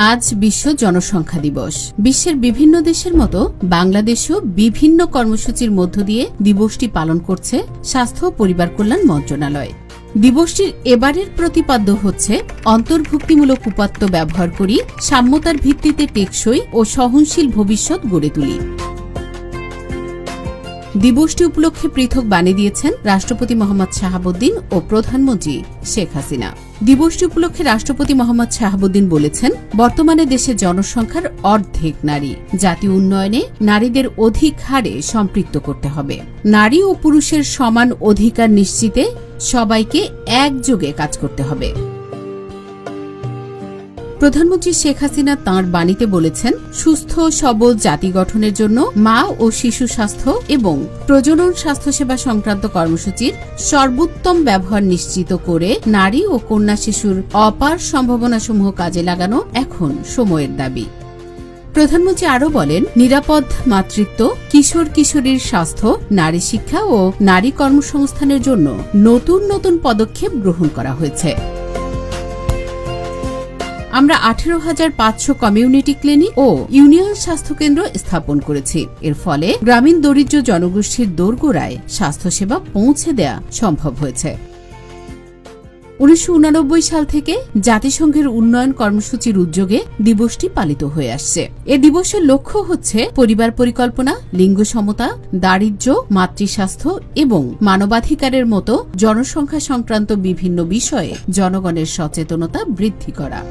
আজ বিশ্ব জনসংখ্যা দিবস। বিশ্বের বিভিন্ন দেশের মতো বাংলাদেশও বিভিন্ন কর্মসূচির মধ্য দিয়ে দিবসটি পালন করছে স্বাস্থ্য ও পরিবার কল্যাণ মন্ত্রণালয়। দিবসটির এবারের প্রতিপাদ্য হচ্ছে অন্তর্ভুক্তিমূলক উপাত্ত ব্যবহার করি সাম্যতার ভিত্তিতে টেকসই ও সহনশীল ভবিষ্যৎ গড়ে তুলি। দিবসটি উপলক্ষে পৃথক বাণী দিয়েছেন রাষ্ট্রপতি মোহাম্মদ শাহাবুদ্দিন ও প্রধানমন্ত্রী শেখ হাসিনা। দিবসটি উপলক্ষে রাষ্ট্রপতি মোহাম্মদ শাহাবুদ্দিন বলেছেন, বর্তমানে দেশের জনসংখ্যার অর্ধেক নারী। জাতীয় উন্নয়নে নারীদের অধিক হারে সম্পৃক্ত করতে হবে। নারী ও পুরুষের সমান অধিকার নিশ্চিতে সবাইকে একযোগে কাজ করতে হবে। প্রধানমন্ত্রী শেখ হাসিনা তাঁর বাণীতে বলেছেন, সুস্থ সবল জাতি গঠনের জন্য মা ও শিশু স্বাস্থ্য এবং প্রজনন স্বাস্থ্যসেবা সংক্রান্ত কর্মসূচির সর্বোত্তম ব্যবহার নিশ্চিত করে নারী ও কন্যা শিশুর অপার সম্ভাবনাসমূহ কাজে লাগানো এখন সময়ের দাবি। প্রধানমন্ত্রী আরও বলেন, নিরাপদ মাতৃত্ব, কিশোর কিশোরীর স্বাস্থ্য, নারী শিক্ষা ও নারী কর্মসংস্থানের জন্য নতুন নতুন পদক্ষেপ গ্রহণ করা হয়েছে। আমরা 18,500 কমিউনিটি ক্লিনিক ও ইউনিয়ন স্বাস্থ্যকেন্দ্র স্থাপন করেছি। এর ফলে গ্রামীণ দরিদ্র জনগোষ্ঠীর দোরগোড়ায় স্বাস্থ্যসেবা পৌঁছে দেয়া সম্ভব হয়েছে। 1989 সাল থেকে জাতিসংঘের উন্নয়ন কর্মসূচির উদ্যোগে দিবসটি পালিত হয়ে আসছে। এ দিবসের লক্ষ্য হচ্ছে পরিবার পরিকল্পনা, লিঙ্গ সমতা, দারিদ্র্য, মাতৃস্বাস্থ্য এবং মানবাধিকারের মতো জনসংখ্যা সংক্রান্ত বিভিন্ন বিষয়ে জনগণের সচেতনতা বৃদ্ধি করা।